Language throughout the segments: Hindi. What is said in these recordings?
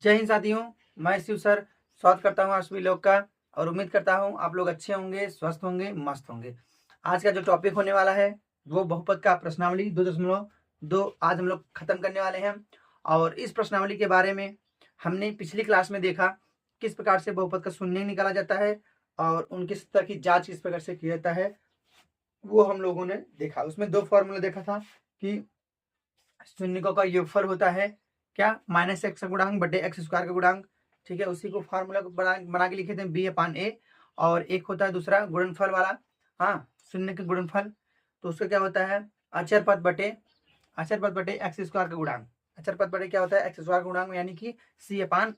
जय हिंद साथियों, मैं शिव सर स्वागत करता हूँ आप सभी लोग का। और उम्मीद करता हूँ आप लोग अच्छे होंगे, स्वस्थ होंगे, मस्त होंगे। आज का जो टॉपिक होने वाला है वो बहुपद का प्रश्नावली 2.2 आज हम लोग खत्म करने वाले हैं। और इस प्रश्नावली के बारे में हमने पिछली क्लास में देखा किस प्रकार से बहुपद का शून्य निकाला जाता है और उनके स्तर की जांच किस प्रकार से किया जाता है वो हम लोगों ने देखा। उसमें दो फॉर्मूला देखा था कि शून्यकों का योगफल होता है क्या, -x का गुणांक बटे x स्क्वायर का गुणांक। ठीक है, उसी को फार्मूला को बना के लिखे थे b/a। और एक होता है दूसरा गुणनफल वाला, हाँ, शून्य के गुणनफल। तो उसका क्या होता है, अचर पद बटे x स्क्वायर का गुणांक। अचर पद बटे क्या होता है, x स्क्वायर का गुणांक, यानी कि c/a।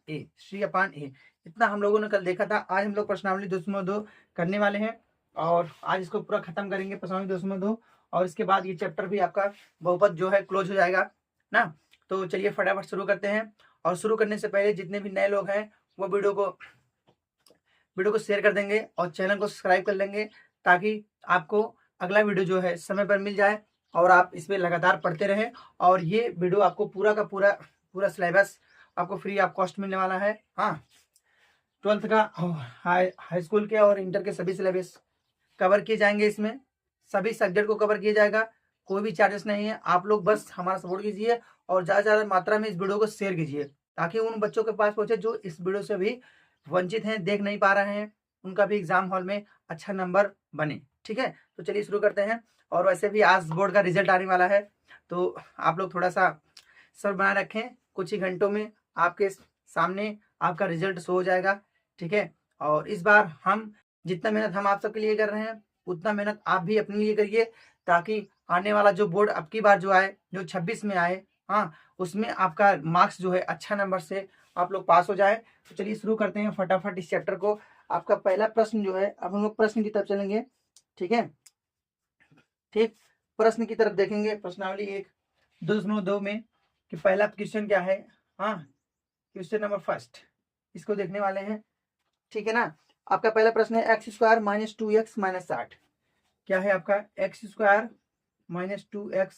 इतना हम लोगों ने कल देखा था। आज हम लोग प्रश्नावली 2.2 करने वाले हैं और आज इसको पूरा खत्म करेंगे, प्रश्नावली 2.2। और इसके बाद ये चैप्टर भी आपका बहुपद जो है क्लोज हो जाएगा ना। तो चलिए फटाफट शुरू करते हैं। और शुरू करने से पहले जितने भी नए लोग हैं वो वीडियो को शेयर कर देंगे और चैनल को सब्सक्राइब कर लेंगे, ताकि आपको अगला वीडियो जो है समय पर मिल जाए और आप इसमें लगातार पढ़ते रहें। और ये वीडियो आपको पूरा का पूरा सिलेबस आपको फ्री ऑफ कॉस्ट मिलने वाला है। हाँ, 12th का हाई स्कूल के और इंटर के सभी सिलेबस कवर किए जाएंगे। इसमें सभी सब्जेक्ट को कवर किया जाएगा, कोई भी चार्जेस नहीं है। आप लोग बस हमारा सपोर्ट कीजिए और ज़्यादा से ज़्यादा मात्रा में इस वीडियो को शेयर कीजिए, ताकि उन बच्चों के पास पहुंचे जो इस वीडियो से भी वंचित हैं, देख नहीं पा रहे हैं, उनका भी एग्जाम हॉल में अच्छा नंबर बने। ठीक है, तो चलिए शुरू करते हैं। और वैसे भी आज बोर्ड का रिजल्ट आने वाला है, तो आप लोग थोड़ा सा सब्र बनाए रखें। कुछ ही घंटों में आपके सामने आपका रिजल्ट शो हो जाएगा। ठीक है, और इस बार हम जितना मेहनत हम आप सबके लिए कर रहे हैं उतना मेहनत आप भी अपने लिए करिए, ताकि आने वाला जो बोर्ड अब की बार जो आए, जो 26 में आए, हाँ, उसमें आपका मार्क्स जो है अच्छा नंबर से आप लोग पास हो जाए। तो चलिए शुरू करते हैं फटाफट इस चैप्टर को। आपका पहला प्रश्न जो है, अब हम लोग प्रश्न की तरफ चलेंगे। ठीक है, ठीक, प्रश्न की तरफ देखेंगे प्रश्नावली 1.2 में कि पहला क्वेश्चन क्या है। हाँ, क्वेश्चन नंबर फर्स्ट इसको देखने वाले हैं। ठीक है ना। आपका पहला प्रश्न है x square minus 2x minus 8। क्या है आपका x square minus 2x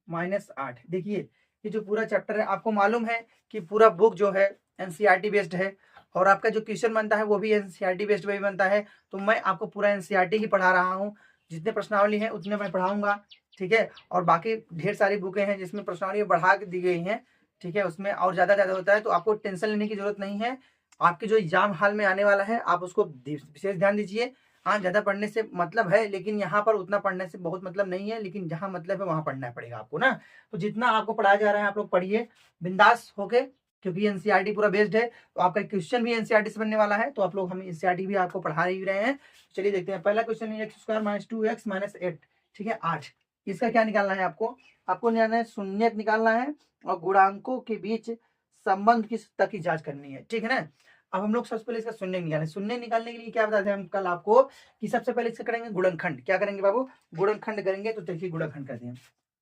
minus 8। देखिए, ये जो पूरा चैप्टर है आपको मालूम है कि पूरा बुक जो है एनसीईआरटी बेस्ड है, और आपका जो क्वेश्चन बनता है वो भी एनसीईआरटी बेस्ड में बनता है। तो मैं आपको पूरा एनसीईआरटी ही पढ़ा रहा हूँ, जितने प्रश्नावली हैं उतने मैं पढ़ाऊंगा। ठीक है, और बाकी ढेर सारी बुकें हैं जिसमें प्रश्नावली बढ़ा के दी गई हैं। ठीक है, उसमें और ज़्यादा होता है, तो आपको टेंशन लेने की जरूरत नहीं है। आपके जो एग्जाम हॉल में आने वाला है आप उसको विशेष ध्यान दीजिए। हाँ, ज़्यादा पढ़ने से मतलब है, लेकिन यहाँ पर उतना पढ़ने से बहुत मतलब नहीं है, लेकिन जहाँ मतलब है वहाँ पढ़ना पड़ेगा आपको ना। तो जितना आपको पढ़ाया जा रहा है आप लोग पढ़िए बिंदास होके, क्योंकि एनसीईआरटी पूरा बेस्ड है। तो आपका क्वेश्चन भी एनसीईआरटी से बनने वाला है, तो आप लोग हम एनसीईआरटी भी आपको पढ़ा ही रहे हैं। चलिए देखते हैं। पहला क्वेश्चन है x square minus 2x minus 8। ठीक है, 8। इसका क्या निकालना है आपको निकालना है, शून्य निकालना है और गुणांकों के बीच संबंध की सत्ता की जांच करनी है। ठीक है ना। अब हम लोग सबसे पहले इसका शून्य निकालें। शून्य निकालने के लिए क्या बताते हैं हम कल आपको, कि सबसे पहले इसका करेंगे गुणनखंड। क्या करेंगे बाबू, गुणनखंड करेंगे। तो देखिए गुणनखंड करते हैं।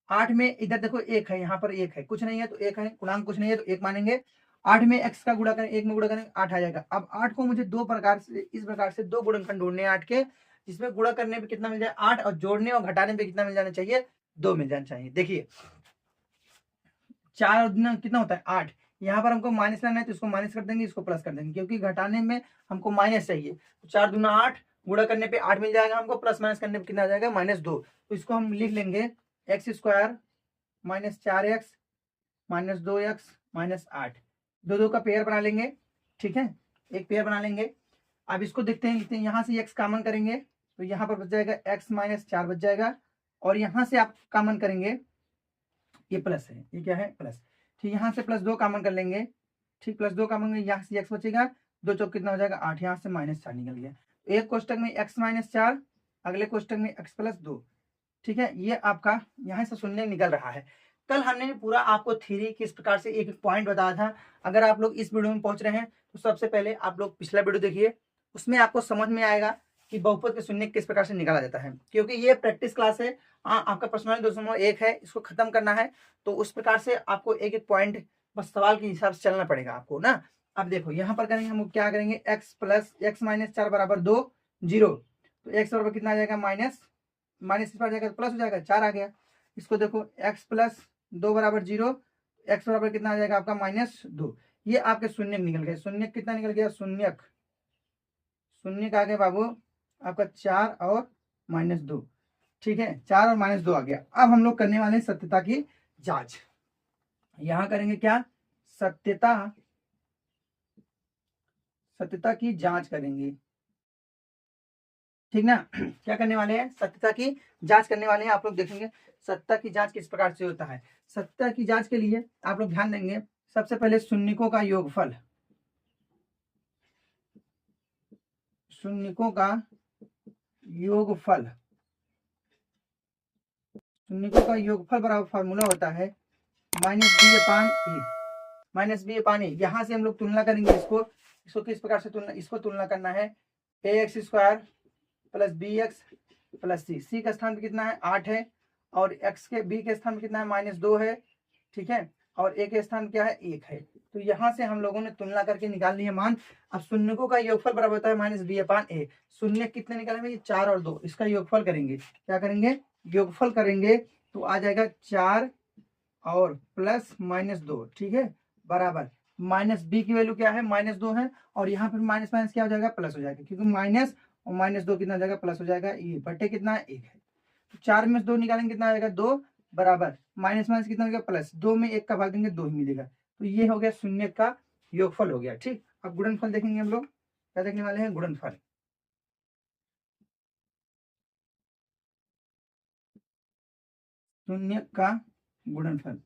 8 में इधर देखो एक है, यहाँ पर एक है, कुछ नहीं है तो एक है, गुणांक कुछ नहीं है तो एक मानेंगे। 8 में x का गुणा करें, 1 में गुणा करें 8 आ जाएगा। अब 8 को मुझे दो प्रकार से, इस प्रकार से दो गुणनखंड ढूंढने हैं 8 के, जिसमें गुणा करने पे कितना मिल जाए 8, और जोड़ने और घटाने पे कितना मिल जाना चाहिए, 2 मिल जाना चाहिए। देखिए 4 कितना होता है 8। यहाँ पर हमको माइनस लाना है तो इसको माइनस कर देंगे, इसको प्लस कर देंगे, क्योंकि घटाने में हमको माइनस चाहिए। तो 4 दूना 8, गुणा करने पे 8 मिल जाएगा हमको, प्लस माइनस करने पे कितना आ जाएगा, -2। तो इसको हम लिख लेंगे x square minus 4x minus 2x minus 8। दो दो का पेयर बना लेंगे। ठीक है, एक पेयर बना लेंगे। अब इसको देखते हैं, लिखते हैं, यहाँ से x कॉमन करेंगे तो यहाँ पर बच जाएगा x माइनस 4 बच जाएगा, और यहाँ से आप कॉमन करेंगे, ये प्लस है, ये क्या है, प्लस। ठीक, यहाँ से +2 कॉमन कर लेंगे। ठीक, +2 कॉमन करेंगे, यहाँ से x बचेगा, 2 चौक कितना हो जाएगा 8, यहाँ से -4 निकल गया। एक कोष्टक में x माइनस 4, अगले कोष्टक में x प्लस 2। ठीक है, ये आपका यहाँ से शून्य निकल रहा है। कल हमने पूरा आपको थ्योरी किस प्रकार से एक एक पॉइंट बताया था। अगर आप लोग इस वीडियो में पहुंच रहे हैं तो सबसे पहले आप लोग पिछला वीडियो देखिए, उसमें आपको समझ में आएगा कि बहुपद के शून्य किस प्रकार से निकाला जाता है, क्योंकि ये प्रैक्टिस क्लास है। आपका प्रश्न 201 है, इसको खत्म करना है, तो उस प्रकार से आपको एक एक पॉइंट बस सवाल के हिसाब से चलना पड़ेगा आपको ना। अब देखो यहाँ पर करेंगे हम, क्या करेंगे, x माइनस 4 बराबर 2, 0। तो x बराबर कितना आ जाएगा, माइनस इस पर जाएगा तो प्लस हो जाएगा, 4 आ गया। इसको देखो x प्लस 2 बराबर 0, x बराबर कितना आ जाएगा आपका -2। ये आपके शून्य निकल गए। शून्य कितना निकल गया? शून्य शून्य आ गया बाबू आपका 4 और -2। ठीक है, 4 और -2 आ गया। अब हम लोग करने वाले हैं सत्यता की जांच। यहां करेंगे क्या? सत्यता की जांच करेंगे। ठीक ना? क्या करने वाले हैं? सत्यता की जांच करने वाले हैं। आप लोग देखेंगे सत्यता की जांच किस प्रकार से होता है। सत्यता की जांच के लिए आप लोग ध्यान देंगे, सबसे पहले शून्यकों का योगफल, शून्यकों का योगफल, शून्यकों का योगफल बराबर फॉर्मूला होता है -b/a। -b/a। यहां से हम लोग तुलना करेंगे इसको किस प्रकार से तुलना करना है? ax² + bx + c। c का स्थान पे कितना है? 8 है, और x के b के स्थान पे कितना है? -2 है। ठीक है, और a के स्थान क्या है? 1 है। तो यहां से हम लोगों ने तुलना करके निकाल ली है मान। अब शून्यकों का योगफल बराबर होता है -b/a। शून्य कितने निकालेंगे? 4 और 2। इसका योगफल करेंगे। क्या करेंगे? योगफल करेंगे तो आ जाएगा 4 और +-2। ठीक है, बराबर -b की वैल्यू क्या है? -2 है, और यहाँ पर माइनस माइनस क्या हो जाएगा? प्लस हो जाएगा, क्योंकि माइनस और -2 कितना हो जाएगा? प्लस हो जाएगा। ये बटे कितना है? 1 है। तो 4 में से 2 निकालेंगे, कितना आ जाएगा? 2, बराबर माइनस माइनस कितना हो गया? प्लस। 2 में 1 का भाग देंगे, 2 ही मिलेगा। तो ये हो गया शून्य का योगफल हो गया। ठीक, अब गुणनफल देखेंगे हम लोग। क्या देखने वाले हैं? गुणनफल। शून्य का गुणनफल।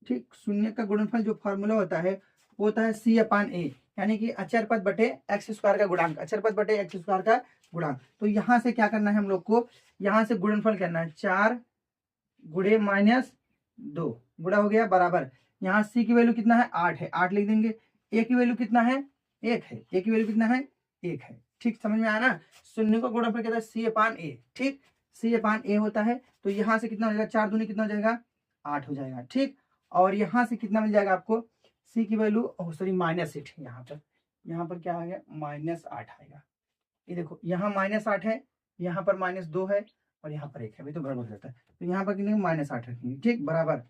ठीक, शून्य का गुणनफल जो फॉर्मूला होता है वो होता है c/a, यानी कि अचर पद बटे x² का गुणांक, अचर पद बटे x² का गुणांक। तो यहां से क्या करना है हम लोग को? यहां से गुणनफल करना है। 4 गुणे -2 गुणा हो गया, बराबर यहाँ c की वैल्यू कितना है? 8 है, 8 लिख देंगे। a की वैल्यू कितना है? 1 है, a की वैल्यू कितना है? 1 है। ठीक, समझ में आया ना? शून्य का गुणनफल कहता है c/a। ठीक, c/a होता है। तो यहाँ से कितना हो जाएगा? 4 दूनी कितना हो जाएगा? 8 हो जाएगा। ठीक, और यहाँ से कितना मिल जाएगा आपको? c की वैल्यू, सॉरी -8, यहाँ पर क्या आ गया? -8 आएगा। ये देखो, यहाँ -8 है, यहाँ पर -2 है, और यहाँ पर 1 है। भाई तो गड़बड़ हो जाता है। तो यहाँ पर कितने? -8 रखेंगे। ठीक, बराबर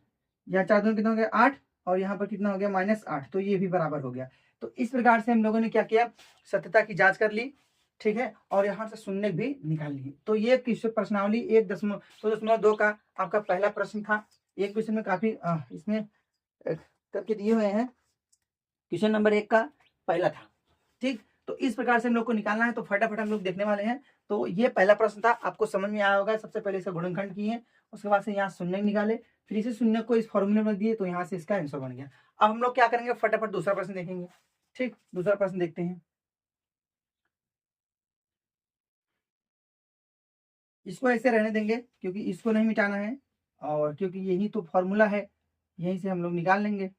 यहाँ 4 दूनी कितना हो गया? 8, और यहाँ पर कितना हो गया? -8। तो ये भी बराबर हो गया। तो इस प्रकार से हम लोगों ने क्या किया? सत्यता की जांच कर ली। ठीक है, और यहाँ से शून्य भी निकाल लिए। तो ये प्रश्नावली 1.2 का आपका पहला प्रश्न था। एक क्वेश्चन में काफी इसमें करके दिए हुए हैं। क्वेश्चन नंबर 1 का पहला था। ठीक, तो इस प्रकार से हम लोग को निकालना है। तो फटाफट हम लोग देखने वाले हैं। तो ये पहला प्रश्न था, आपको समझ में आया होगा। सबसे पहले इसका गुणनखंड किए, उसके बाद से यहाँ शून्य निकाले, फिर इसी शून्य को इस फॉर्मूले में दिए, तो यहाँ से इसका आंसर बन गया। अब हम लोग क्या करेंगे? फटाफट दूसरा प्रश्न देखेंगे। ठीक, दूसरा प्रश्न देखते हैं। इसको ऐसे रहने देंगे, क्योंकि इसको नहीं मिटाना है, और क्योंकि यही तो फॉर्मूला है, यहीं से हम लोग निकाल लेंगे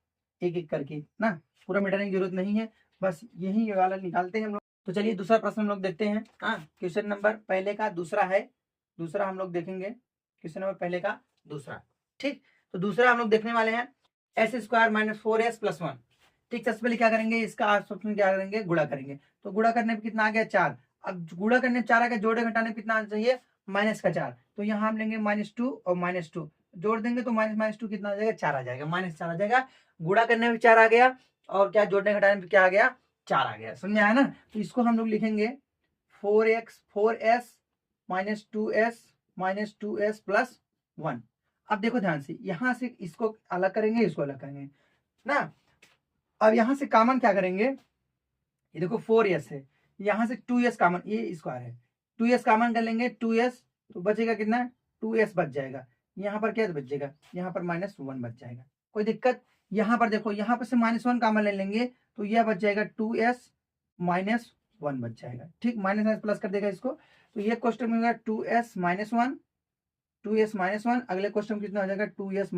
एक एक करके ना। पूरा मिटाने की जरूरत नहीं है, बस यही वाला निकालते हैं हम लोग। तो चलिए दूसरा प्रश्न हम लोग देखते हैं। हाँ, क्वेश्चन नंबर पहले का दूसरा है। दूसरा हम लोग देखेंगे, क्वेश्चन नंबर पहले का दूसरा। ठीक, तो दूसरा हम लोग देखने वाले हैं s² - 4s + 1। ठीक, सबसे पहले क्या करेंगे? इसका क्या करेंगे? गुणा करेंगे। तो गुणा करने पे कितना आ गया? 4। अब गुणा करने पे 4 आ गया, जोड़े घटाने पे कितना आना चाहिए? -4। तो यहाँ हम लेंगे -2 और -2 जोड़ देंगे, तो -2 कितना आ जाएगा? 4 आ जाएगा, -4 आ जाएगा। गुणा करने में 4 आ गया, और क्या जोड़ने घटाने पे क्या आ गया? 4 आ गया। समझ में आया ना? तो इसको हम लोग लिखेंगे 4s - 2s + 1। अब देखो ध्यान से, यहां से इसको अलग करेंगे, इसको अलग करेंगे ना। अब यहां से कॉमन क्या करेंगे? ये देखो 4s है, यहां से 2s कॉमन, ये स्क्वायर है, 2s कॉमन कर लेंगे, 2s तो बचेगा कितना? 2s बच जाएगा। यहाँ पर क्या बचेगा? यहाँ पर -1 बच जाएगा। कोई दिक्कत? यहाँ पर देखो, यहाँ पर से -1 कॉमन ले लेंगे, तो यह बच जाएगा 2s - 1 बच जाएगा। ठीक, माइनस प्लस कर देगा इसको, तो ये क्वेश्चन में होगा 2s - 1, 2s - 1। अगले क्वेश्चन कितना हो जाएगा? 2s -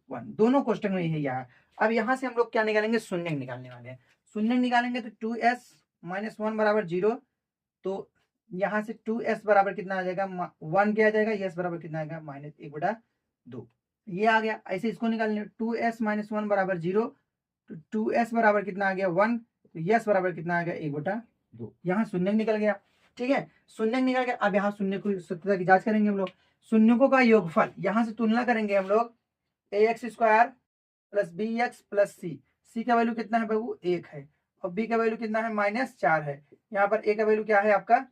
1। दोनों क्वेश्चन में यही आया। अब यहाँ से हम लोग क्या निकालेंगे? शून्य निकालने वाले हैं। शून्य निकालेंगे तो 2s - 1 बराबर 0। तो यहाँ से 2s बराबर कितना आ जाएगा? 1 क्या आ जाएगा? s बराबर कितना आएगा? -1/2। ये आ गया। ऐसे इसको निकालने 2s - 1 बराबर 0, तो 2s बराबर कितना आ गया? 1। तो s बराबर कितना आ गया? 1/2। यहाँ शून्य निकल गया। ठीक है, शून्य निकल गया। अब यहाँ शून्य को सत्यता की जांच करेंगे हम लोग। शून्यकों का योगफल, यहाँ से तुलना करेंगे हम लोग a x square plus b x plus c का वैल्यू कितना है बाबू 1 है, और बी का वैल्यू कितना है -4 है। यहाँ पर ए का वैल्यू क्या है आपका,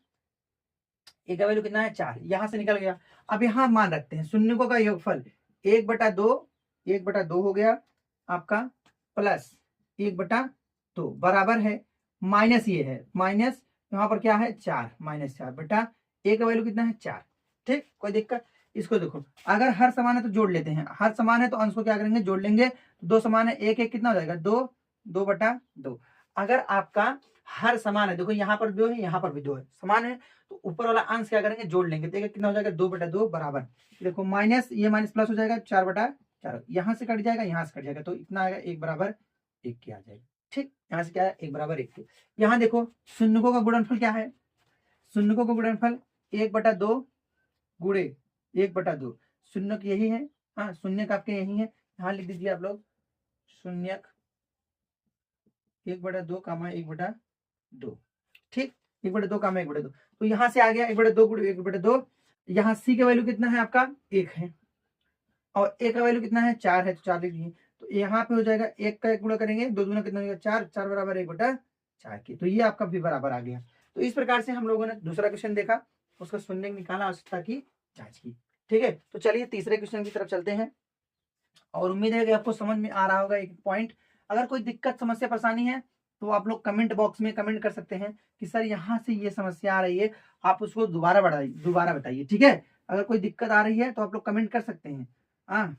ए का वैल्यू कितना है 4, यहाँ से निकल गया। अब यहाँ मान रखते हैं शून्यकों का योगफल 1/2, 1/2 हो गया आपका, प्लस 1/2 बराबर है माइनस, ये है माइनस, यहाँ पर क्या है 4, -4 बटा ए का वैल्यू कितना है 4। ठीक, कोई दिक्कत। इसको देखो, अगर हर समान है तो जोड़ लेते हैं, हर समान है तो अंश को क्या करेंगे जोड़ लेंगे, तो 2 समान है, 1 1 कितना हो जाएगा 2, 2/2। अगर आपका हर समान है, देखो यहाँ पर 2 है, यहाँ पर भी 2 है, समान है, तो ऊपर वाला अंश क्या करेंगे जोड़ लेंगे, देखिए कितना हो जाएगा 2/2 बराबर, देखो माइनस, ये माइनस प्लस हो जाएगा 4/4, यहाँ से कट जाएगा, यहाँ से कट जाएगा, तो इतना आएगा 1/1 की आ जाएगा। ठीक, यहाँ से क्या है 1/1 की। यहाँ देखो शून्यकों का गुणनफल क्या है, शून्यकों का गुणनफल 1/2 गुणे 1/2, शून्यक यही है, हाँ शून्यक आपके यही है, यहाँ लिख दीजिए आप लोग शून्यक 1/2 कामा 1/2। ठीक, 1/2 कामा 1/2, तो यहाँ से आ गया 1/2 गुणे 1/2। यहाँ सी का वैल्यू कितना है आपका 1 है, और ए का वैल्यू कितना है 4 है, तो 4 लिख दिए। तो यहाँ पे हो जाएगा 1 का 1 गुणा करेंगे, 2 दूना कितना हो जाएगा 4, 4 बराबर 1/4 की, तो ये आपका भी बराबर आ गया। तो इस प्रकार से हम लोगों ने दूसरा क्वेश्चन देखा, उसका शून्य निकाला, आवश्यकता की जांच की। ठीक है, तो चलिए तीसरे क्वेश्चन की तरफ चलते हैं, और उम्मीद है कि आपको समझ में आ रहा होगा एक पॉइंट। अगर कोई दिक्कत समस्या परेशानी है तो आप लोग कमेंट बॉक्स में कमेंट कर सकते हैं कि सर यहाँ से ये समस्या आ रही है, आप उसको दोबारा बताइए। ठीक है, अगर कोई दिक्कत आ रही है तो आप लोग कमेंट कर सकते हैं, हाँ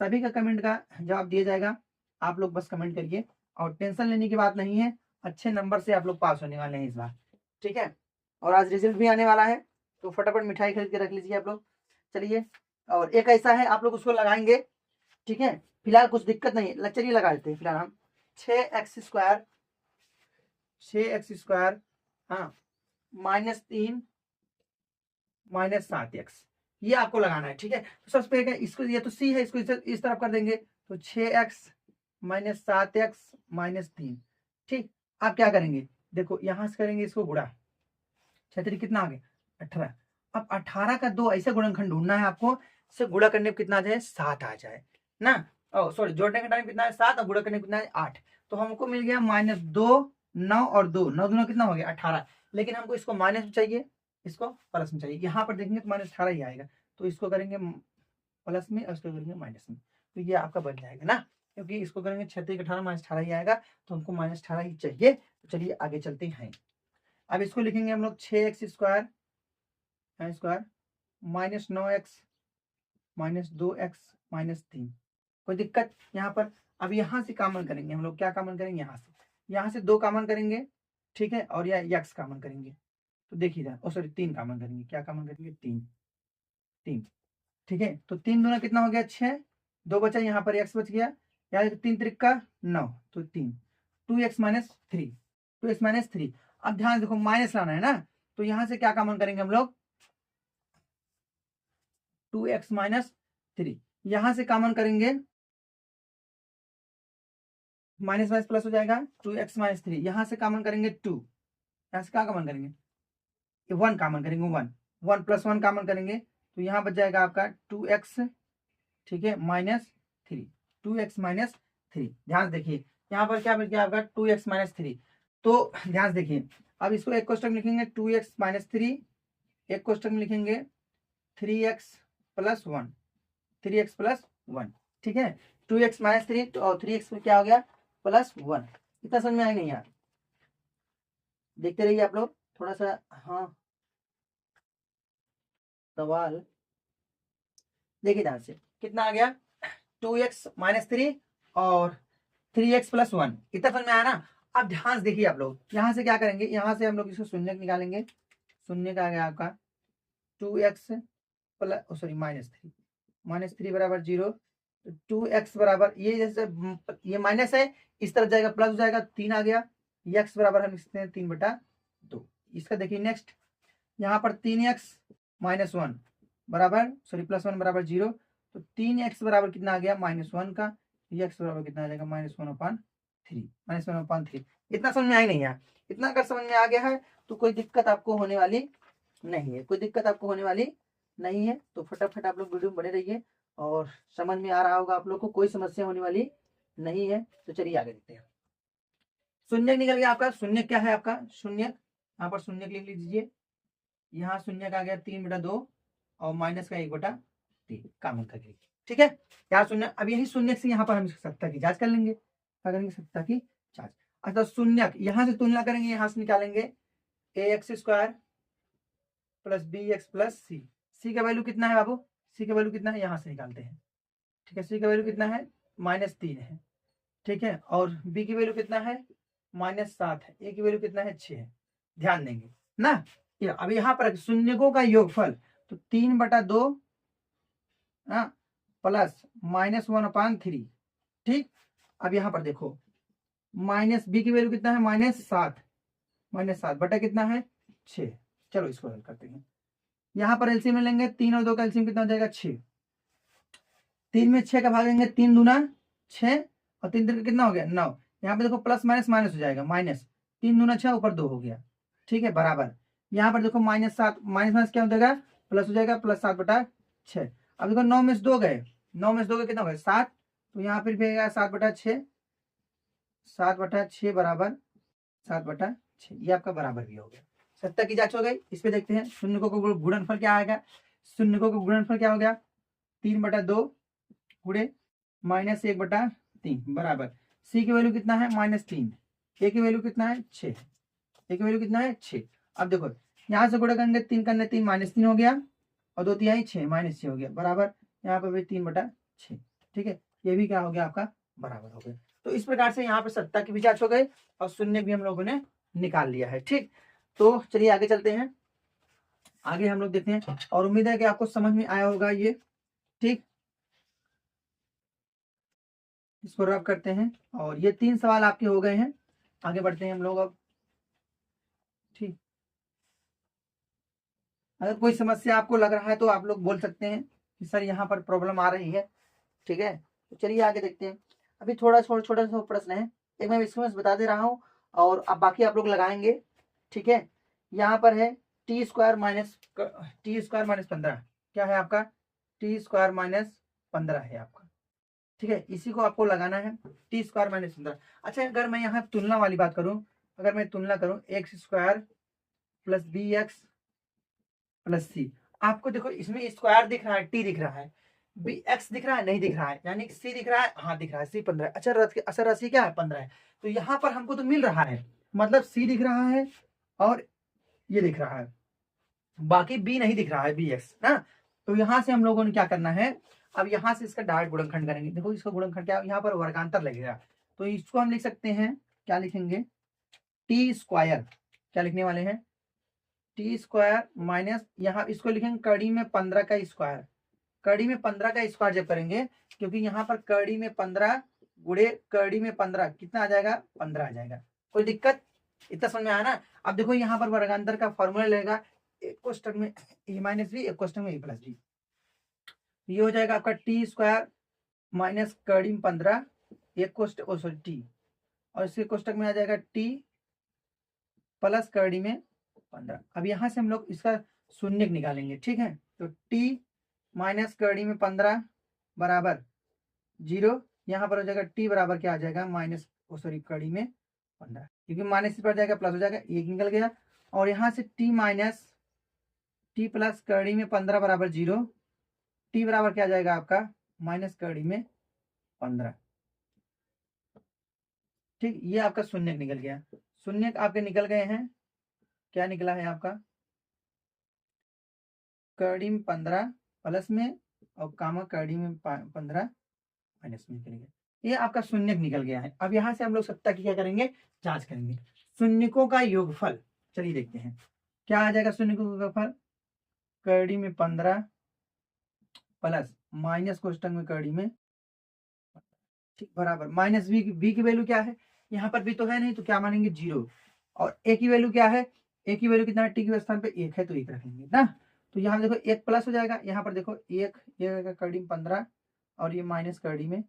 सभी का कमेंट का जवाब दिया जाएगा, आप लोग बस कमेंट करिए, और टेंशन लेने की बात नहीं है, अच्छे नंबर से आप लोग पास होने वाले हैं इस बार। ठीक है, और आज रिजल्ट भी आने वाला है, तो फटाफट मिठाई खरीद के रख लीजिए आप लोग। चलिए, और एक ऐसा है आप लोग उसको लगाएंगे, ठीक है, फिलहाल कुछ दिक्कत नहीं है, चलिए लगा देते हैं। फिलहाल हम 6x², हाँ -3 -7x, ये आपको लगाना है। ठीक है, तो सबसे पहले इसको, ये तो सी है, इसको इस तरफ कर देंगे, तो 6x - 7x - 3। ठीक, आप क्या करेंगे, देखो यहां से करेंगे इसको गुणा, 6 कितना आ गया 18। अब 18 का 2 ऐसे गुणनखंड ढूंढना है आपको, से गुणा करने पे कितना आ जाए 7 आ जाए ना, ओ सॉरी जोड़ने के टाइम कितना है 7, और गुणा करने कितना है 8, तो हमको मिल गया -2 9 और 2 9 दूना कितना हो गया 18, लेकिन हमको इसको माइनस में चाहिए, इसको प्लस में चाहिए, यहाँ पर देखेंगे तो -18 ही आएगा, तो इसको करेंगे प्लस में और इसको करेंगे माइनस में, तो ये आपका बन जाएगा ना, क्योंकि इसको करेंगे 6 18 -18 ही आएगा, तो हमको -18 ही चाहिए। तो चलिए आगे चलते हैं, अब इसको लिखेंगे हम लोग 6x² स्क्वायर -9x -2x -3, कोई दिक्कत यहाँ पर। अब यहाँ से कॉमन करेंगे हम लोग, क्या कॉमन करेंगे यहाँ से 2 कॉमन करेंगे, ठीक है, और यह x कॉमन करेंगे, तो देखिए ओ सॉरी 3 कॉमन करेंगे, क्या कॉमन करेंगे 3, ठीक है, तो 3 दूना कितना हो गया 6, 2 बचा, यहाँ पर x बच गया, यहाँ 3 त्रिक का 9, तो 3 2x - 3। अब ध्यान देखो माइनस लाना है ना, तो यहाँ से क्या कॉमन करेंगे हम लोग 2x - 3, यहाँ से कॉमन करेंगे माइनस माइनस प्लस हो जाएगा, 2x - 3, यहाँ से कॉमन करेंगे 2, यहाँ से क्या कॉमन करेंगे 1 कॉमन करेंगे, 1 + 1 कॉमन करेंगे, तो यहाँ बच जाएगा आपका 2x, ठीक है -3, 2x - 3। ध्यान देखिए यहाँ पर क्या बच गया आपका 2x - 3, तो ध्यान से देखिए, अब इसको एक कोष्टक में लिखेंगे 2x - 3, एक कोष्टक में लिखेंगे 3x + 1, 3x + 1, ठीक है, 2x - 3 तो और 3x में क्या हो गया +1। इतना समझ में आया नहीं यार, देखते रहिए आप लोग थोड़ा सा, हाँ सवाल देखिए ध्यान से, कितना आ गया 2x - 3 और 3x + 1, इतना समझ में आया ना। अब ध्यान से देखिए आप लोग, यहाँ से क्या करेंगे, यहाँ से हम लोग इसको शून्य निकालेंगे, शून्य का आ गया आपका 2x सॉरी -3 बराबर 0, तो 2x बराबर ये जैसे ये माइनस है, इस तरफ जाएगा प्लस हो जाएगा, 3 आ गया, x बराबर हम लिखते हैं 3/2। इसका देखिए नेक्स्ट, यहाँ पर 3x - 1 बराबर सॉरी +1 बराबर 0, तो 3x बराबर कितना आ गया -1 का, x बराबर कितना आ जाएगा -1/3। इतना समझ में आई नहीं यार, इतना अगर समझ में आ गया है तो कोई दिक्कत आपको होने वाली नहीं है, कोई दिक्कत आपको होने वाली नहीं है, तो फटाफट आप लोग वीडियो में बने रहिए, और समझ में आ रहा होगा आप लोग को, कोई समस्या होने वाली नहीं है। तो चलिए आगे देखते हैं। शून्य निकल गया आपका। शून्य क्या है आपका? शून्य, यहाँ पर शून्य लिख लीजिए। यहाँ शून्य का आ गया 3/2 और माइनस का 1/3 कॉमन करके, ठीक है। यहाँ शून्य, अब यही शून्य से यहाँ पर हम सत्ता की जांच कर लेंगे। क्या करेंगे? सत्ता की जांच। अच्छा, शून्य यहाँ से तुलना करेंगे, यहाँ से निकालेंगे ax² plus bx plus c। c का वैल्यू कितना है बाबू? c का वैल्यू कितना है? यहाँ से निकालते हैं, ठीक है। c का वैल्यू कितना है? -3 है, ठीक है। और b की वैल्यू कितना है? -7 है। a की वैल्यू कितना है? 6 है। ध्यान देंगे ना। अब यहाँ पर शून्यकों का योगफल, तो 3/2 प्लस -1/3, ठीक। अब यहाँ पर देखो, माइनस बी की वैल्यू कितना है? -7 बटा कितना है? 6। चलो इसको हल करते हैं। यहाँ पर एलसीएम में लेंगे, 3 और 2 का एलसीएम कितना हो जाएगा? 6। 3 में 6 का भागेंगे, 3 दूना 6 और 3 3 कितना हो गया? 9। यहाँ पे देखो प्लस माइनस माइनस हो जाएगा, माइनस 3 दूना 6 ऊपर 2 हो गया, ठीक है, बराबर। यहाँ पर देखो -7 माइनस माइनस क्या हो जाएगा? प्लस हो जाएगा, +7/6। अब देखो 9 में से 2 गए, 9 में से 2 गए कितना हो गया? 7। तो यहाँ पर भी 7/6, 7/6 बराबर 7/6। ये आपका बराबर भी हो गया। सत्ता की जांच हो गई। इस पे देखते हैं शून्यकों का गुणनफल क्या आएगा। शून्यकों का गुणनफल क्या हो गया? 3/2 गुणे -1/3 बराबर। सी की वैल्यू कितना है? -3। ए की वैल्यू कितना है? 6। ए की वैल्यू कितना है? 6। अब देखो यहाँ से गुणा करेंगे, 3 करने 3 -3 हो गया और 2 3 6 -6 हो गया बराबर। यहाँ पर भी 3/6, ठीक है। ये भी क्या हो गया आपका? बराबर हो गया। तो इस प्रकार से यहाँ पे सत्ता की भी जांच हो गई और शून्य भी हम लोगों ने निकाल लिया है, ठीक। तो चलिए आगे चलते हैं। आगे हम लोग देखते हैं और उम्मीद है कि आपको समझ में आया होगा ये, ठीक। इसको रब करते हैं और ये 3 सवाल आपके हो गए हैं। आगे बढ़ते हैं हम लोग अब, ठीक। अगर कोई समस्या आपको लग रहा है तो आप लोग बोल सकते हैं कि सर यहाँ पर प्रॉब्लम आ रही है, ठीक है। तो चलिए आगे देखते हैं। अभी थोड़ा छोटा सा प्रश्न है, एक मैं इसको बता दे रहा हूँ और अब बाकी आप लोग लगाएंगे, ठीक है। यहाँ पर है t² -15। क्या है आपका? t² -15 है आपका, ठीक है। इसी को आपको लगाना है, t² -15। अच्छा, अगर मैं यहाँ तुलना वाली बात करूं, अगर मैं तुलना करूं x² plus bx plus c, आपको देखो इसमें स्क्वायर दिख रहा है, t दिख रहा है, bx दिख रहा है, नहीं दिख रहा है, यानी c दिख रहा है, हाँ दिख रहा है, c 15 है। अच्छा, राशि क्या है? 15 है। तो यहाँ पर हमको तो मिल रहा है, मतलब c दिख रहा है और ये दिख रहा है, बाकी b नहीं दिख रहा है, bx ना। तो यहाँ से हम लोगों ने क्या करना है, अब यहाँ से इसका डायरेक्ट गुणनखंड करेंगे। देखो इसका गुणनखंड क्या, यहाँ पर वर्गांतर लगेगा, तो इसको हम लिख सकते हैं, क्या लिखेंगे? t², क्या लिखने वाले हैं? t² माइनस, यहाँ इसको लिखेंगे कड़ी में 15 का स्क्वायर। कड़ी में 15 का स्क्वायर जब करेंगे, क्योंकि यहाँ पर कड़ी में 15 गुणे कड़ी में 15 कितना आ जाएगा? 15 आ जाएगा। कोई दिक्कत? इतना समझ में आया ना। अब देखो यहाँ पर वर्गांतर का फॉर्मूला लेगा, एक कोष्टक में a माइनस बी, एक कोष्टक में a प्लस बी। ये हो जाएगा आपका t² माइनस कड़ी में 15, एक कोष्टक t, और इसके कोष्टक में आ जाएगा t प्लस कड़ी में 15। अब यहाँ से हम लोग इसका शून्य निकालेंगे, ठीक है। तो t माइनस कड़ी में 15 बराबर 0। यहाँ पर हो जाएगा t बराबर क्या आ जाएगा? कड़ी में 15, क्योंकि माइनस पर जाएगा प्लस हो जाएगा, एक निकल गया। और यहाँ से t माइनस t प्लस कड़ी में 15 बराबर 0। t बराबर क्या आ जाएगा आपका? माइनस कड़ी में 15, ठीक। ये आपका शून्य निकल गया। शून्य आपके निकल गए हैं, क्या निकला है आपका? कड़ी में 15 प्लस में और कामा कड़ी में 15 माइनस में निकल गया। ये आपका शून्य निकल गया है। अब यहाँ से हम लोग सत्ता की क्या करेंगे? जांच करेंगे। शून्यकों का योगफल, चलिए देखते हैं क्या आ जाएगा। शून्यकों का योगफल कड़ी में 15 प्लस माइनस कोष्टक में कड़ी में, ठीक, बराबर माइनस बी की वैल्यू क्या है? यहाँ पर बी तो है नहीं, तो क्या मानेंगे? 0। और ए की वैल्यू क्या है? ए की वैल्यू कितना है? टी के स्थान पे 1 है, तो 1 रखेंगे ना। तो यहाँ देखो 1 प्लस हो जाएगा, यहाँ पर देखो 1 कड़ी में 15 और ये माइनस कड़ी में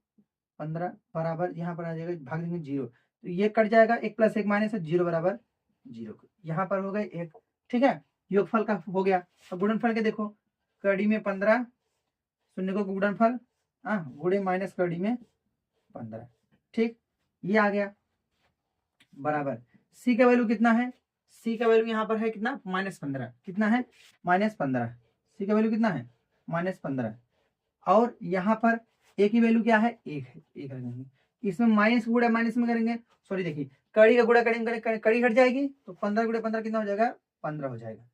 15 बराबर, यहाँ पर आ जाएगा भाग देंगे 0, तो ये कट जाएगा, 1 प्लस 1 माइनस 0 बराबर 0। यहाँ पर हो गए 1, ठीक है। योगफल का हो गया। अब गुणनफल के देखो, कड़ी में 15 शून्यकों का गुणनफल गुणे माइनस कड़ी में 15। ठीक, ये आ गया बराबर। सी का वैल्यू कितना है, सी का वैल्यू यहाँ पर है कितना, -15। कितना है, -15। सी का वैल्यू कितना है, -15। और यहाँ पर ए की वैल्यू क्या है, 1 है, 1 रखेंगे। इसमें माइनस गुणा माइनस में करेंगे, सॉरी देखिए कड़ी का गुणा करेंगे, कड़ी हट जाएगी तो 15 गुणा 15 कितना हो जाएगा, 15 हो जाएगा।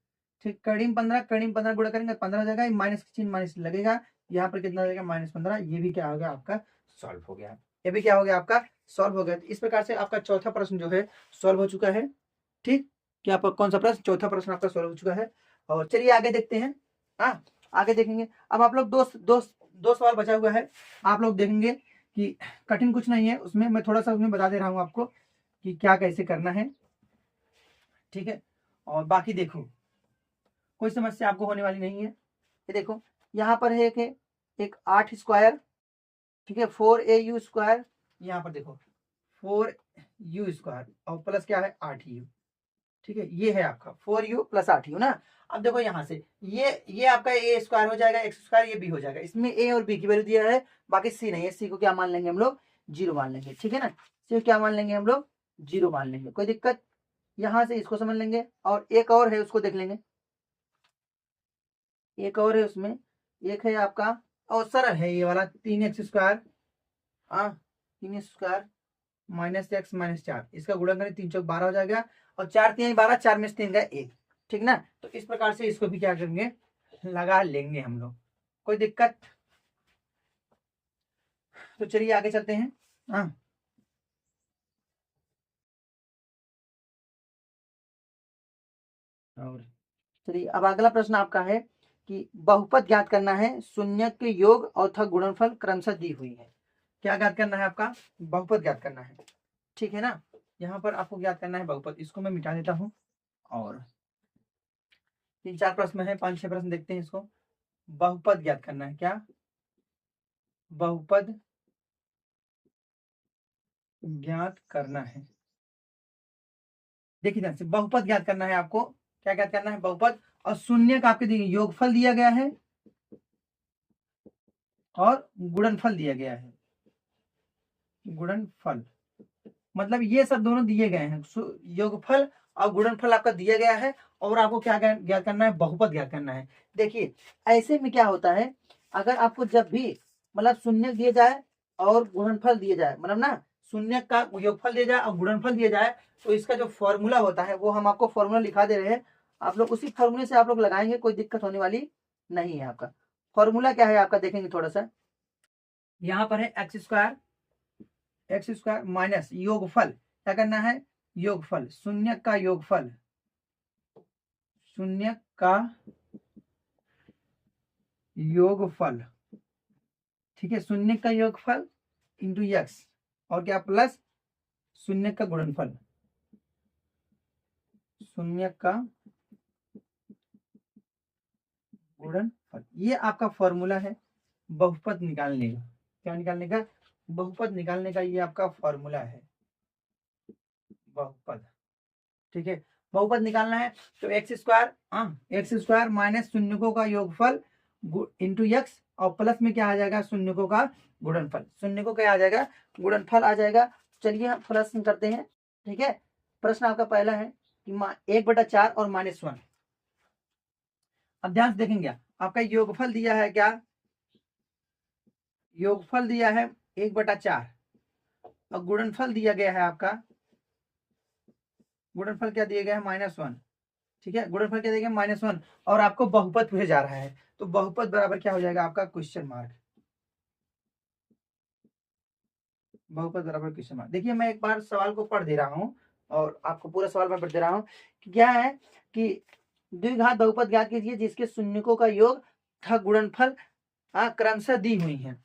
ठीक, कड़ी में 15 गुणा करेंगे 15 हो जाएगा, माइनस चिन्ह माइनस लगेगा, यहाँ पर कितना हो जाएगा, -15। ये भी क्या हो गया आपका, सॉल्व हो गया। ये भी क्या हो गया आपका, सॉल्व हो गया। इस प्रकार से आपका चौथा प्रश्न जो है सॉल्व हो चुका है। ठीक, क्या पर कौन सा प्रश्न, चौथा प्रश्न आपका सॉल्व हो चुका है। और चलिए आगे देखते हैं। आगे देखेंगे। अब आप लोग दो सवाल बचा हुआ है, आप लोग देखेंगे कि कठिन कुछ नहीं है उसमें, मैं थोड़ा सा उसमें बता दे रहा हूँ आपको कि क्या कैसे करना है। ठीक है, और बाकी देखो कोई समस्या आपको होने वाली नहीं है। ये देखो यहाँ पर है एक 8 स्क्वायर, ठीक है, 4AU स्क्वायर, यहाँ पर देखो 4U स्क्वायर और प्लस क्या है 8U। ठीक है, ये है आपका 4U + 8U ना। अब देखो यहाँ से ये आपका ए स्क्वायर हो जाएगा, एक्स स्क्वायर, ये बी हो जाएगा। इसमें ए और बी की वैल्यू दिया है, बाकी सी नहीं है। सी को क्या मान लेंगे हम लोग, 0 मान लेंगे। ठीक है ना, सी को क्या मान लेंगे हम लोग, 0 मान लेंगे, कोई दिक्कत। यहाँ से इसको समझ लेंगे। और एक और है उसको देख लेंगे, एक और है उसमें, एक है आपका और सरल है ये वाला 3x square, 3x square -x -4, इसका गुणा करें 3 चौक 12 हो जाएगा, और 4 3 12, 4 में से 3 गए 1। ठीक ना, तो इस प्रकार से इसको भी क्या करेंगे, लगा लेंगे हम लोग, कोई दिक्कत। तो चलिए आगे चलते हैं। और चलिए अब अगला प्रश्न आपका है कि बहुपद ज्ञात करना है, शून्य के योग और तथा गुणनफल क्रमशः दी हुई है। क्या ज्ञात करना है आपका, बहुपद ज्ञात करना है। ठीक है ना, यहाँ पर आपको ज्ञात करना है बहुपद। इसको मैं मिटा देता हूँ और 3-4 प्रश्न है, 5-6 प्रश्न देखते हैं इसको। बहुपद ज्ञात करना है, क्या बहुपद ज्ञात करना है। देखिए ध्यान से, बहुपद ज्ञात करना है आपको। क्या ज्ञात करना है, बहुपद। और शून्य का आपके देखिए योगफल दिया गया है और गुणनफल दिया गया है। गुणनफल मतलब ये सब दोनों दिए गए हैं, योगफल और गुणनफल आपका दिया गया है, और आपको क्या ज्ञात करना है, बहुपद ज्ञात करना है। देखिए ऐसे में क्या होता है, अगर आपको जब भी मतलब शून्य दिए जाए और गुणनफल दिए जाए, मतलब ना शून्य का योगफल दिया जाए और गुणनफल दिया जाए, तो इसका जो फॉर्मूला होता है वो हम आपको फॉर्मूला लिखा दे रहे हैं, आप लोग उसी फॉर्मूले से आप लोग लगाएंगे, कोई दिक्कत होने वाली नहीं है। आपका फॉर्मूला क्या है आपका, देखेंगे थोड़ा सा। यहाँ पर है एक्स स्क्वायर माइनस योगफल, क्या करना है, योगफल, शून्य का योगफल, शून्य का योगफल, ठीक है, शून्य का योगफल इंटू एक्स, और क्या प्लस शून्य का गुणनफल, शून्य का गुणनफल। ये आपका फॉर्मूला है बहुपद निकालने का। क्या निकालने का, बहुपद निकालने का, ये आपका फॉर्मूला है बहुपद। ठीक है, बहुपद निकालना है तो एक्स स्क्वायर माइनस शून्यकों का योगफल इंटू एक्स, और प्लस में क्या आ जाएगा, शून्यकों का गुणनफल। शून्यकों क्या आ जाएगा, गुणनफल आ जाएगा। चलिए हम प्रश्न करते हैं। ठीक है, प्रश्न आपका पहला है कि 1/4 और -1। अब ध्यान से देखेंगे, आपका योगफल दिया है, क्या योगफल दिया है 1/4 और गुणनफल दिया गया है आपका, गुणनफल क्या दिया गया है, -1। ठीक है, गुणनफल क्या दिया गया, -1, और आपको बहुपद पूछे जा रहा है, तो बहुपद बराबर क्या हो जाएगा आपका, क्वेश्चन मार्क। बहुपद बराबर क्वेश्चन मार्क। देखिए मैं एक बार सवाल को पढ़ दे रहा हूँ और आपको पूरा सवाल मैं पढ़ दे रहा हूँ कि क्या है कि द्विघात बहुपद ज्ञात कीजिए जिसके शून्यकों का योग तथा गुणनफल क्रमशः दी हुई है।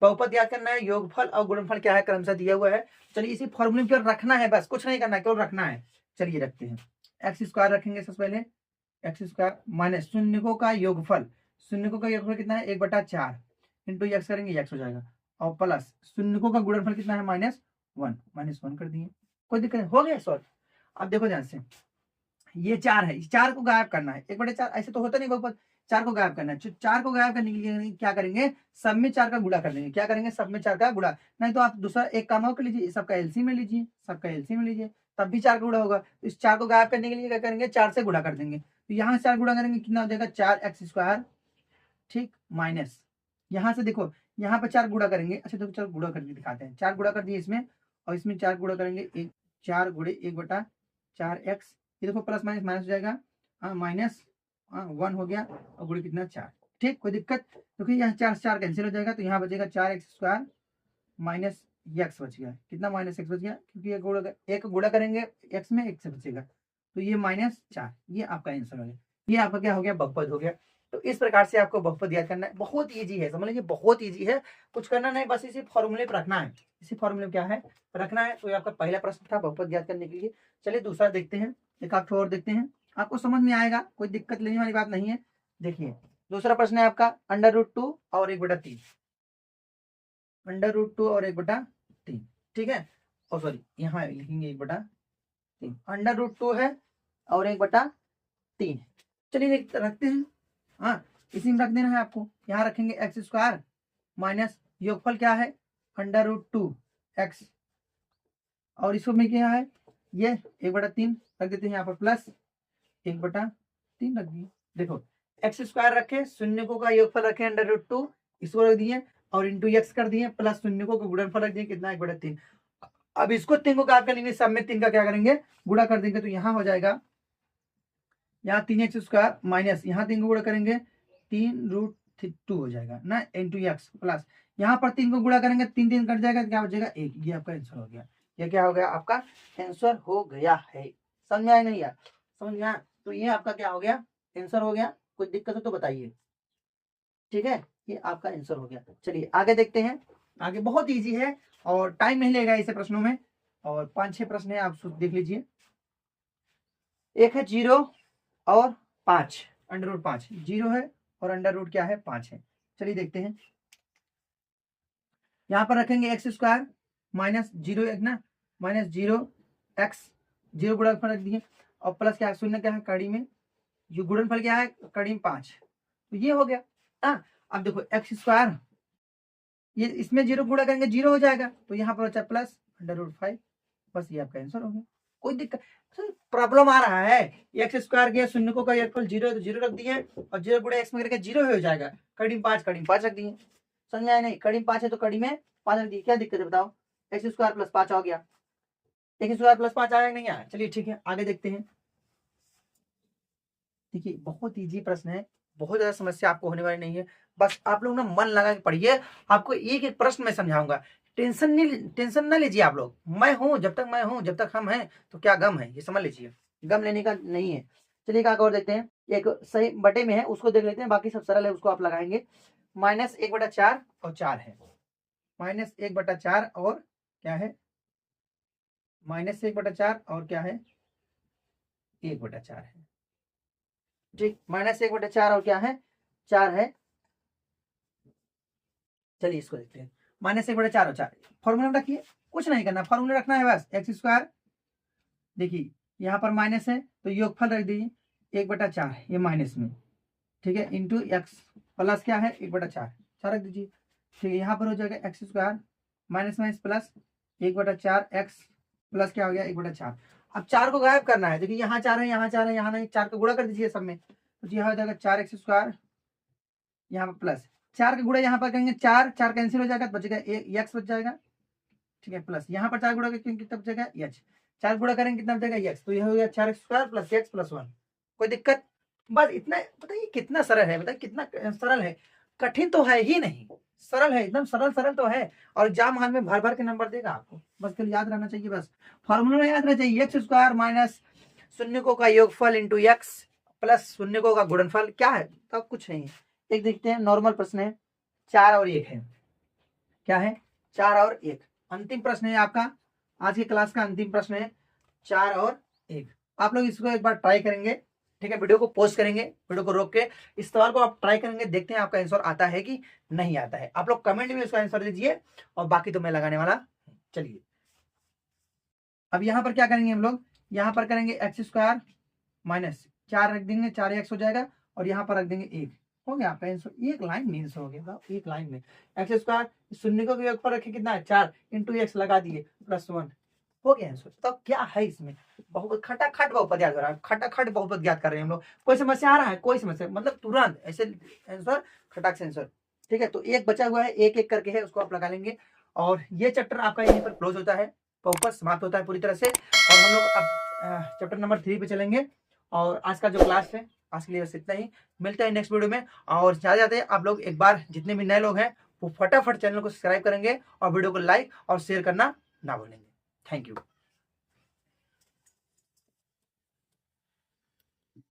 बहुपद ज्ञात करना है, योगफल और गुणनफल क्या है, क्रमशः दिया हुआ है। चलिए इसी फॉर्मूले में केवल रखना है, बस कुछ नहीं करना है, केवल रखना है। चलिए रखते हैं, एक्स स्क्वायर रखेंगे सबसे पहले, एक्स स्क्वायर माइनस शून्यकों का योगफल, शून्यकों का योगफल कितना है, 1/4 इंटू एक्स करेंगे, एक्स हो जाएगा, और प्लस शून्यकों का गुणनफल कितना है, -1 कर दिए, कोई दिक्कत नहीं, हो गया सॉल्व। अब देखो ध्यान से, ये 4 है, 4 को गायब करना है, 1/4 ऐसे तो होता नहीं बहुपद, 4 को गायब करना है। 4 को गायब करने के लिए क्या करेंगे, सब में 4 का गुणा कर देंगे। क्या करेंगे, सब में 4 का गुणा। नहीं तो आप दूसरा एक काम और कर लीजिए, सबका एलसीएम में लीजिए, सबका एलसीएम में लीजिए, तब भी 4 का गुणा होगा। तो इस 4 को गायब करने के लिए क्या करेंगे, 4 से गुणा कर देंगे। तो यहाँ से 4 गुणा करेंगे, कितना हो जाएगा, 4x², ठीक, माइनस यहाँ से देखो, यहाँ पर 4 गुणा करेंगे। अच्छा देखो, 4 गुणा करके दिखाते हैं। 4 गुणा कर दिए इसमें, और इसमें 4 गुणा करेंगे, 4 गुणे 1/4x, ये देखो प्लस माइनस माइनस हो जाएगा, माइनस 1 हो गया, और गुणे कितना, 4। ठीक, कोई दिक्कत, क्योंकि यहाँ 4 कैंसिल हो जाएगा, तो यहाँ बचेगा 4x² माइनस x बच गया। कितना, माइनस x बच गया, क्योंकि एक गुणा करेंगे x में, एक से बचेगा, तो ये -4, ये आपका आंसर हो गया। ये आपका क्या हो गया, बहुपद हो गया। तो इस प्रकार से आपको बहुपद याद करना है, बहुत इजी है, समझ लीजिए बहुत इजी है, कुछ करना नहीं, बस इसी फॉर्मूले पर रखना है। इसी फॉर्मूले में क्या है, रखना है। तो ये आपका पहला प्रश्न था बहुपद याद करने के लिए। चलिए दूसरा देखते हैं, एक आध और देखते हैं, आपको समझ में आएगा, कोई दिक्कत लेने वाली बात नहीं है। देखिए दूसरा प्रश्न है आपका √2 और 1/3, √2 और 1/3, ठीक है, और सॉरी यहाँ लिखेंगे 1/3, √2 है और 1/3। चलिए रखते हैं, हाँ इसी में रख देना है आपको। यहाँ रखेंगे x² माइनस योगफल क्या है, √2x, और इसको में क्या है, ये 1/3 रख देते हैं यहाँ पर, प्लस 1/3 रख दिए। देखो x² रखे, शून्यकों का योगफल रखे √2, इसको रख दिए, और इंटू x कर दिए, प्लस शून्यकों का गुणनफल रख दिए, कितना, 1/3। अब इसको 3 को गायब करेंगे, सब में 3 का क्या करेंगे, गुणा कर देंगे, तो यहाँ हो जाएगा, यहाँ 3x² माइनस यहाँ 3 को गुणा करेंगे, 3√2 हो जाएगा ना, इंटू x, प्लस यहाँ पर 3 को गुणा करेंगे, 3 3 कट जाएगा, क्या बचेगा, 1। ये आपका आंसर हो गया। ये क्या हो गया, आपका आंसर हो गया है। समझ में आया नहीं यार, समझ में आया? तो ये आपका क्या हो गया, आंसर हो गया। कोई दिक्कत हो तो बताइए, ठीक है, ये आपका आंसर हो गया। चलिए आगे देखते हैं, आगे बहुत ईजी है और टाइम नहीं लगेगा इसे प्रश्नों में, और 5-6 प्रश्न है, आप देख लीजिए। एक है 0 और 5, √5, 0 है और अंडर क्या है, 5 है। चलिए देखते हैं, यहाँ पर रखेंगे x² माइनस 0 एक ना, माइनस 0x, 0 गुणनफल रख दिए, और प्लस क्या है, शून्य क्या है कड़ी में, जो गुणनफल क्या है कड़ी में 5, तो ये हो गया। अब देखो x², ये इसमें 0 गुणा करेंगे 0 हो जाएगा, तो यहाँ पर बचा प्लस √5, बस ये आपका आंसर हो गया। कोई दिक्कत, प्रॉब्लम आ रहा है, x² के शून्यकों का योगफल 0 है, तो 0 रख दिए, और 0 गुणा x में करके 0 हो जाएगा, कड़ी में 5 रख दिए। समझ में आया नहीं, कड़ी में 5 है तो कड़ी में 5 रख दिए, क्या दिक्कत है बताओ, x² + 5 हो गया, x² + 5 आया नहीं आया। चलिए ठीक है, आगे देखते हैं। देखिए बहुत इजी प्रश्न है, बहुत ज्यादा समस्या आपको होने वाली नहीं है, बस आप लोग ना मन लगा के पढ़िए, आपको एक एक प्रश्न में समझाऊंगा। टेंशन ना लीजिए आप लोग, मैं हूं, जब तक मैं हूं, जब तक हम हैं तो क्या गम है, ये समझ लीजिए, गम लेने का नहीं है। चलिए एक और देखते हैं, एक सही बटे में है उसको देख लेते हैं, बाकी सब सरल है उसको आप लगाएंगे। -1/4 और 4 है, -1/4 और क्या है, -1/4 और क्या है, 1/4 है, ठीक, -1/4 और क्या है, 4 है। चलिए इसको देखते हैं, -1/4 और 4, फॉर्मूला में रखिए, कुछ नहीं करना, फॉर्मूला रखना है बस, x², देखिए यहाँ पर माइनस है तो योगफल रख दीजिए 1/4, ये माइनस में, ठीक है, इंटू x, प्लस क्या है 1/4, 4 रख दीजिए, ठीक है, यहाँ पर हो जाएगा x² minus minus plus 1/4x, plus क्या हो गया 1/4। अब 4 को गायब करना है, देखिए यहाँ 4 है, यहाँ 4 है, यहाँ नहीं, 4 को गुणा कर दीजिए सब में, तो यहाँ हो जाएगा 4x², यहाँ पर प्लस 4 का गुणा यहाँ पर करेंगे, 4 4 कैंसिल हो जाएगा, तो बचेगा x बच जाएगा, ठीक है, प्लस यहाँ पर 4 गुणा करके कितना बचेगा h, 4 गुणा करेंगे कितना बचेगा x, तो यह हो गया 4x² + x + 1। कोई दिक्कत, बस इतना, बताइए कितना सरल है, बताइए कितना सरल है, कठिन तो है ही नहीं, सरल है एकदम, सरल सरल तो है, और एग्जाम हॉल में भर भर के नंबर देगा आपको, बस केवल याद रहना चाहिए, बस फॉर्मूला याद रहना चाहिए, x² माइनस शून्यकों का योगफल इंटू x प्लस शून्यकों का गुणनफल, क्या है तब कुछ नहीं है। एक देखते हैं, नॉर्मल प्रश्न है, 4 और 1 है, क्या है, 4 और 1, अंतिम प्रश्न है आपका, आज की क्लास का अंतिम प्रश्न है, 4 और 1। आप लोग इसको एक बार ट्राई करेंगे, ठीक है, वीडियो को पॉज करेंगे, वीडियो को रोक के इस सवाल को आप ट्राई करेंगे, देखते हैं आपका आंसर आता है कि नहीं आता है। आप लोग कमेंट में उसका आंसर दीजिए, और बाकी तो मैं लगाने वाला। चलिए अब यहाँ पर क्या करेंगे हम लोग, यहाँ पर करेंगे x² माइनस 4 रख देंगे, 4x हो जाएगा, और यहाँ पर रख देंगे 1। हो गया आपका आंसर, एक लाइन में आंसर हो गया, एक लाइन में। एक्स स्क्वायर शून्य को भी ऊपर रखे कितना है 4 इंटू एक्स लगा दिए +1, हो गया आंसर। तो क्या है इसमें, बहुपद खटाखट बहुपद याद कर रहा है, खटाखट बहुपद याद कर रहे हैं हम लोग। कोई समस्या आ रहा है, कोई समस्या मतलब तुरंत ऐसे आंसर खटाक से आंसर। ठीक है, तो एक बचा हुआ है, एक एक करके है, उसको आप लगा लेंगे और ये चैप्टर आपका यहीं पर क्लोज होता है, बहुपद समाप्त होता है पूरी तरह से। और हम लोग अब चैप्टर नंबर 3 पे चलेंगे। और आज का जो क्लास है आज के लिए बस इतना ही, मिलते हैं नेक्स्ट वीडियो में। और जाते हैं आप लोग एक बार जितने भी नए लोग हैं वो फटाफट चैनल को सब्सक्राइब करेंगे और वीडियो को लाइक और शेयर करना ना भूलेंगे। Thank you.